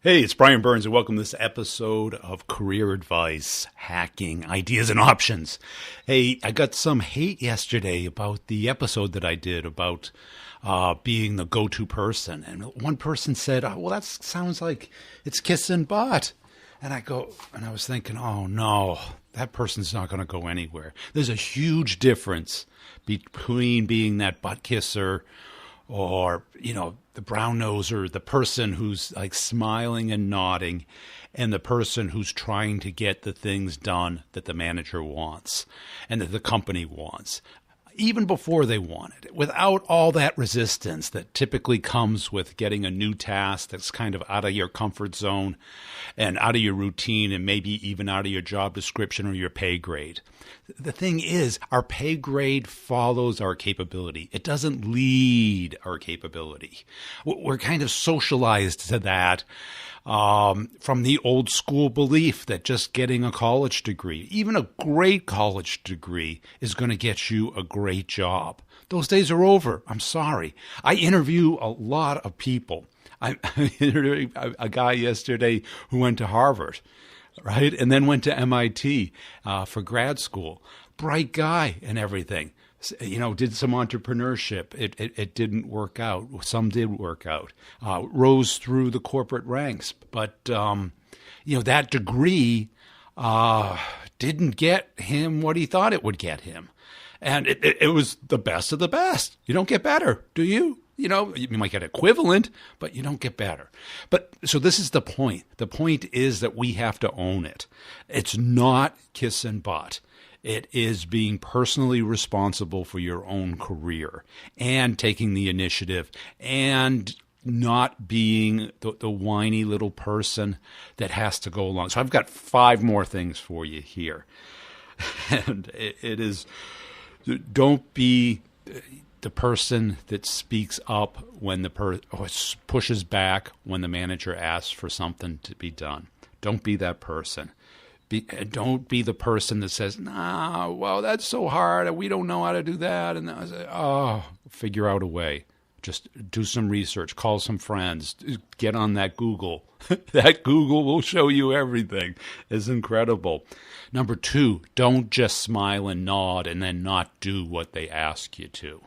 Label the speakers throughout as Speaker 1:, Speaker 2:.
Speaker 1: Hey, it's Brian Burns, and welcome to this episode of Career Advice, Hacking, Ideas, and Options. Hey, I got some hate yesterday about the episode that I did about being the go-to person. And one person said, well, that sounds like it's kissing butt. And I was thinking, oh no, that person's not going to go anywhere. There's a huge difference between being that butt kisser or, the brown noser, the person who's like smiling and nodding, and the person who's trying to get the things done that the manager wants and that the company wants, even before they want it, without all that resistance that typically comes with getting a new task that's kind of out of your comfort zone and out of your routine and maybe even out of your job description or your pay grade. The thing is, our pay grade follows our capability. It doesn't lead our capability. We're kind of socialized to that from the old school belief that just getting a college degree, even a great college degree, is going to get you a great job. Those days are over. I'm sorry. I interview a lot of people. I interviewed a guy yesterday who went to Harvard, right? And then went to MIT for grad school. Bright guy and everything. Did some entrepreneurship. It didn't work out. Some did work out. Rose through the corporate ranks. But, that degree didn't get him what he thought it would get him. And it was the best of the best. You don't get better, do you? You might get equivalent, but you don't get better. But so this is the point. The point is that we have to own it. It's not kiss and butt. It is being personally responsible for your own career and taking the initiative and not being the whiny little person that has to go along. So I've got 5 more things for you here. And it is, don't be the person that speaks up when or pushes back when the manager asks for something to be done. Don't be that person. Don't be the person that says, "Nah, well, that's so hard. We don't know how to do that." And I say, figure out a way. Just do some research. Call some friends. Get on that Google. That Google will show you everything. It's incredible. Number 2, don't just smile and nod and then not do what they ask you to.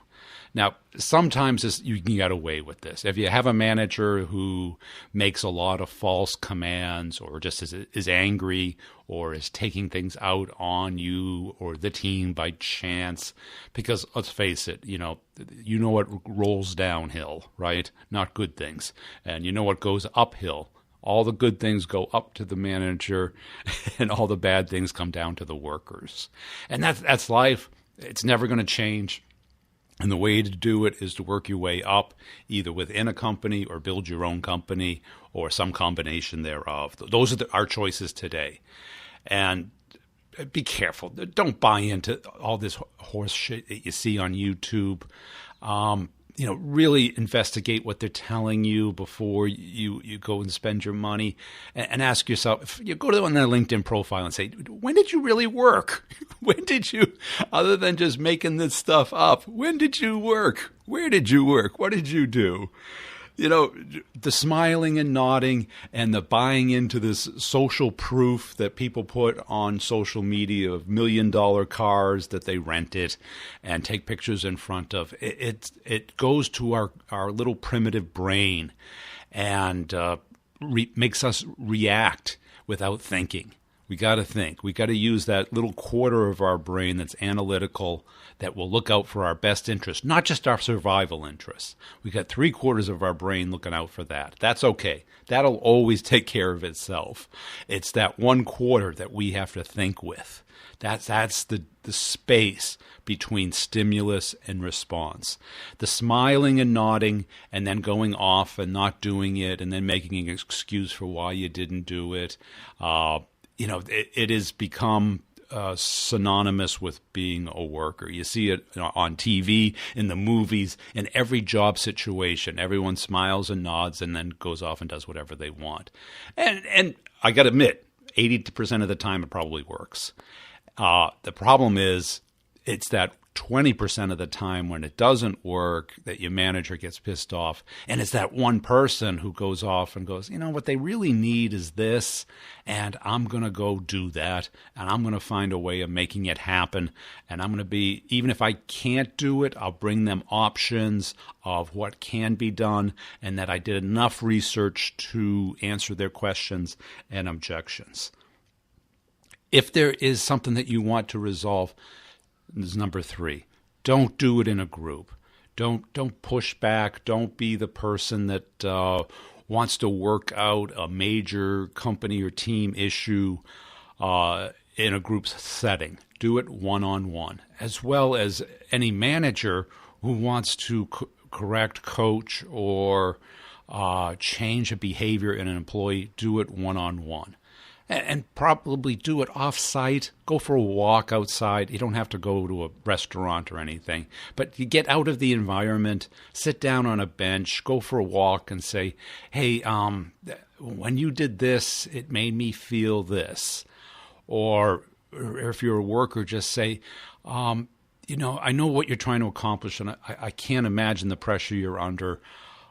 Speaker 1: Now, sometimes you can get away with this. If you have a manager who makes a lot of false commands or just is angry or is taking things out on you or the team by chance, because let's face it, you know what rolls downhill, right? Not good things. And you know what goes uphill. All the good things go up to the manager and all the bad things come down to the workers. And that's life. It's never going to change. And the way to do it is to work your way up, either within a company or build your own company or some combination thereof. Those are our choices today. And be careful. Don't buy into all this horse shit that you see on YouTube. Really investigate what they're telling you before you go and spend your money, and ask yourself, if you go to on their LinkedIn profile and say, when did you really work? When did you, other than just making this stuff up, when did you work? Where did you work? What did you do? The smiling and nodding and the buying into this social proof that people put on social media of $1 million cars that they rented and take pictures in front of, it goes to our little primitive brain and makes us react without thinking. We got to think. We got to use that little quarter of our brain that's analytical, that will look out for our best interest, not just our survival interests. We got 3/4 of our brain looking out for that. That's okay. That'll always take care of itself. It's that 1/4 that we have to think with. That's the space between stimulus and response. The smiling and nodding and then going off and not doing it and then making an excuse for why you didn't do it. It has become synonymous with being a worker. You see it on TV, in the movies, in every job situation. Everyone smiles and nods and then goes off and does whatever they want. And I got to admit, 80% of the time it probably works. The problem is it's that 20% of the time when it doesn't work that your manager gets pissed off. And it's that one person who goes off and goes, what they really need is this, and I'm going to go do that, and I'm going to find a way of making it happen. And I'm going to be, even if I can't do it, I'll bring them options of what can be done, and that I did enough research to answer their questions and objections. If there is something that you want to resolve, this is number 3. Don't do it in a group. Don't push back. Don't be the person that wants to work out a major company or team issue in a group setting. Do it one-on-one, as well as any manager who wants to correct, coach, or change a behavior in an employee. Do it one-on-one. And probably do it off-site. Go for a walk outside. You don't have to go to a restaurant or anything. But you get out of the environment, sit down on a bench, go for a walk and say, hey, when you did this, it made me feel this. Or if you're a worker, just say, I know what you're trying to accomplish, and I can't imagine the pressure you're under.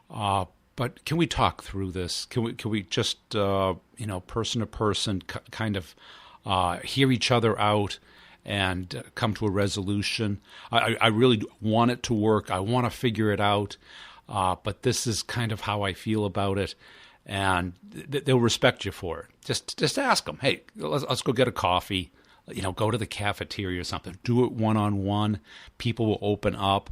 Speaker 1: But can we talk through this? Can we just, person to person, kind of hear each other out and come to a resolution? I really want it to work. I want to figure it out. But this is kind of how I feel about it. And they'll respect you for it. Just ask them, hey, let's go get a coffee. Go to the cafeteria or something. Do it one-on-one. People will open up.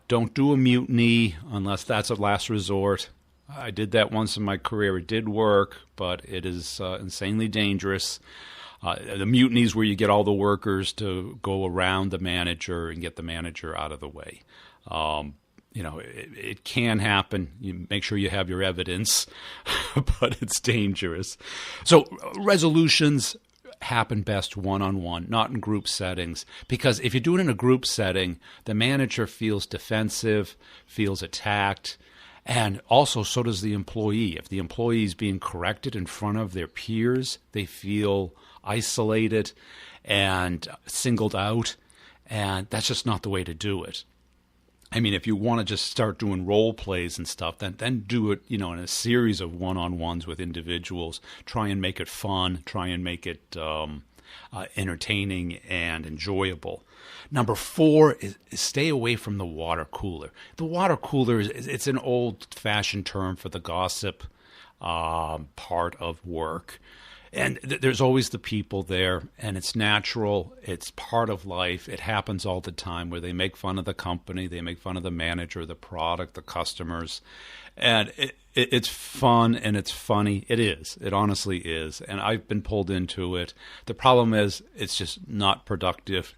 Speaker 1: Don't do a mutiny unless that's a last resort. I did that once in my career. It did work, but it is insanely dangerous. The mutinies where you get all the workers to go around the manager and get the manager out of the way. It can happen. You make sure you have your evidence, but it's dangerous. So resolutions happen best one-on-one, not in group settings. Because if you do it in a group setting, the manager feels defensive, feels attacked, and also so does the employee. If the employee is being corrected in front of their peers, they feel isolated and singled out, and that's just not the way to do it. I mean, if you want to just start doing role plays and stuff, then do it, in a series of one-on-ones with individuals. Try and make it fun. Try and make it entertaining and enjoyable. Number 4 is stay away from the water cooler. The water cooler it's an old-fashioned term for the gossip part of work. And there's always the people there, and it's natural. It's part of life. It happens all the time where they make fun of the company, they make fun of the manager, the product, the customers. And it's fun and it's funny. It is. It honestly is. And I've been pulled into it. The problem is it's just not productive.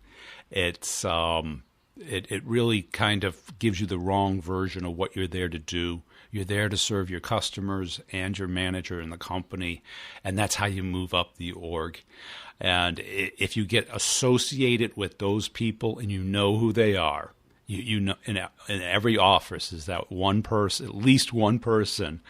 Speaker 1: It's it really kind of gives you the wrong version of what you're there to do. You're there to serve your customers and your manager and the company, and that's how you move up the org. And if you get associated with those people and you know who they are, you know in every office is that one person, at least one person,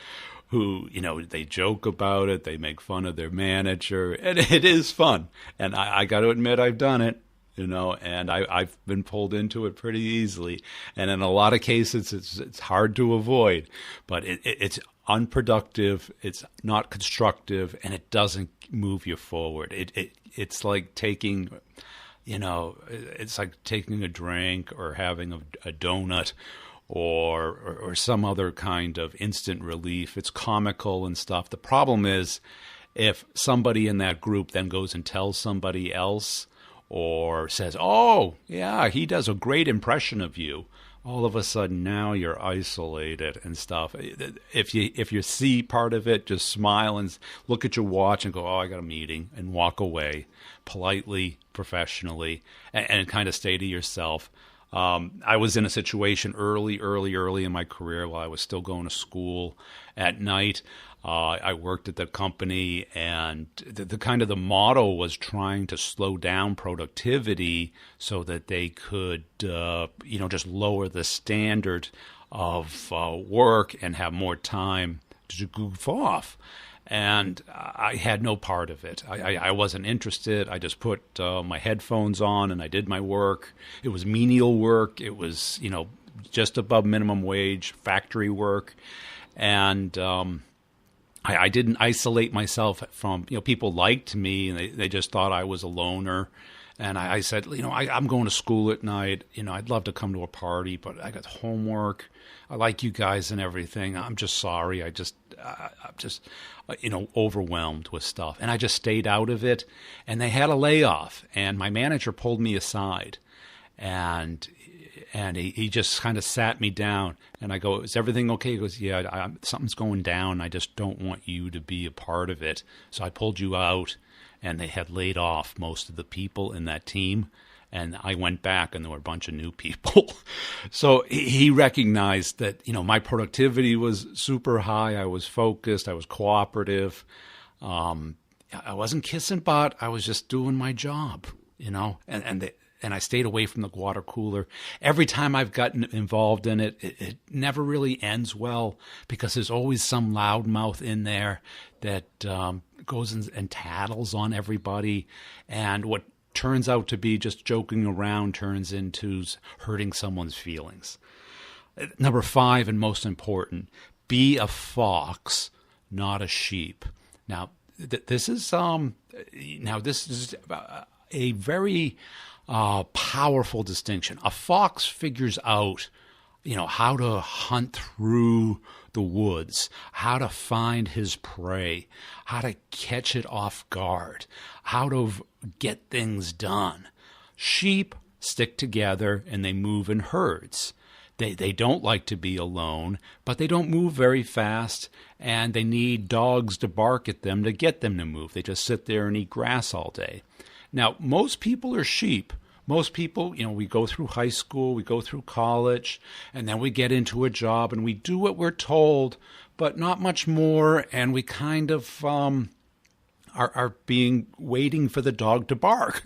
Speaker 1: who, they joke about it, they make fun of their manager, and it is fun. And I got to admit, I've done it. And I've been pulled into it pretty easily. And in a lot of cases, it's hard to avoid. But it's unproductive, it's not constructive, and it doesn't move you forward. It's like taking, it's like taking a drink or having a donut or some other kind of instant relief. It's comical and stuff. The problem is if somebody in that group then goes and tells somebody else, or says, oh, yeah, he does a great impression of you, all of a sudden now you're isolated and stuff. If you see part of it, just smile and look at your watch and go, oh, I got a meeting, and walk away politely, professionally, and kind of stay to yourself. I was in a situation early in my career while I was still going to school at night. I worked at the company, and the kind of the motto was trying to slow down productivity so that they could, just lower the standard of work and have more time to goof off. And I had no part of it. I wasn't interested. I just put my headphones on and I did my work. It was menial work. It was, just above minimum wage, factory work. And I didn't isolate myself from, people liked me and they just thought I was a loner. And I said, I'm going to school at night. I'd love to come to a party, but I got homework. I like you guys and everything. I'm just sorry. I'm just overwhelmed with stuff. And I just stayed out of it. And they had a layoff. And my manager pulled me aside. And he just kind of sat me down. And I go, is everything okay? He goes, yeah, something's going down. I just don't want you to be a part of it. So I pulled you out. And they had laid off most of the people in that team. And I went back and there were a bunch of new people. So he recognized that, my productivity was super high. I was focused. I was cooperative. I wasn't kissing butt. I was just doing my job, and I stayed away from the water cooler. Every time I've gotten involved in it, it never really ends well because there's always some loudmouth in there that goes and tattles on everybody. And what turns out to be just joking around turns into hurting someone's feelings. Number 5, and most important, be a fox, not a sheep. Now, this is a very powerful distinction. A fox figures out, how to hunt through the woods, how to find his prey, how to catch it off guard, how to get things done. Sheep stick together and they move in herds. They don't like to be alone, but they don't move very fast, and they need dogs to bark at them to get them to move. They just sit there and eat grass all day. Now, most people are sheep. Most people, we go through high school, we go through college, and then we get into a job and we do what we're told, but not much more, and we kind of are waiting for the dog to bark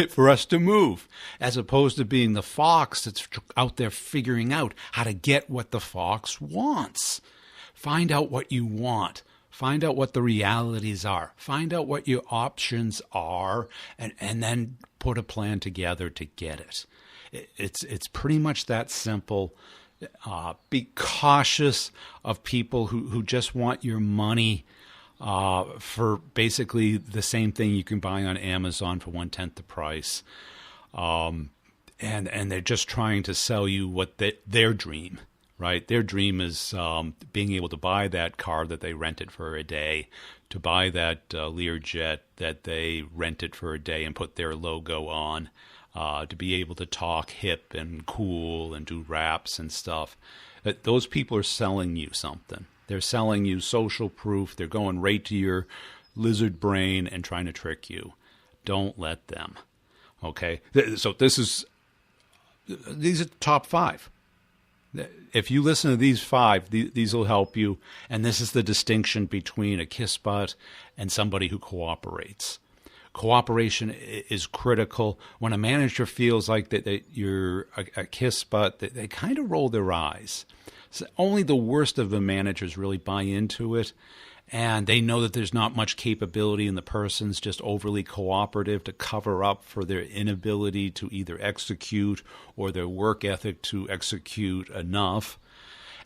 Speaker 1: for us to move, as opposed to being the fox that's out there figuring out how to get what the fox wants. Find out what you want. Find out what the realities are. Find out what your options are, and then put a plan together to get it. It's pretty much that simple. Be cautious of people who just want your money for basically the same thing you can buy on Amazon for 1/10 the price. And they're just trying to sell you what their dream. Right, their dream is being able to buy that car that they rented for a day, to buy that Learjet that they rented for a day and put their logo on, to be able to talk hip and cool and do raps and stuff. Those people are selling you something. They're selling you social proof. They're going right to your lizard brain and trying to trick you. Don't let them. Okay, so these are the top 5. If you listen to these 5, these will help you. And this is the distinction between a kiss butt and somebody who cooperates. Cooperation is critical. When a manager feels like that you're a kiss butt, they kind of roll their eyes. So only the worst of the managers really buy into it. And they know that there's not much capability in the person's just overly cooperative to cover up for their inability to either execute or their work ethic to execute enough.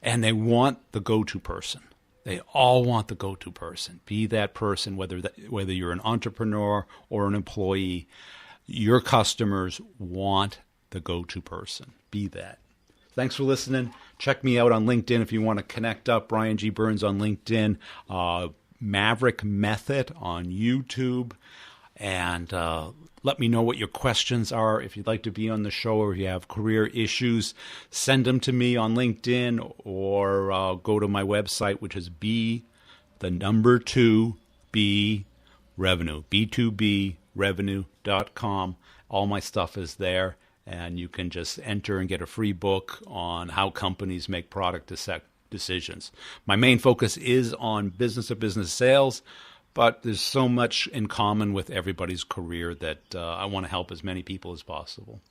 Speaker 1: And they want the go-to person. They all want the go-to person. Be that person, whether you're an entrepreneur or an employee. Your customers want the go-to person. Be that. Thanks for listening. Check me out on LinkedIn if you want to connect up. Brian G. Burns on LinkedIn. Maverick Method on YouTube. And let me know what your questions are. If you'd like to be on the show or if you have career issues, send them to me on LinkedIn or go to my website, which is B2B Revenue, B2BRevenue.com. All my stuff is there. And you can just enter and get a free book on how companies make product decisions. My main focus is on business-to-business sales, but there's so much in common with everybody's career that I want to help as many people as possible.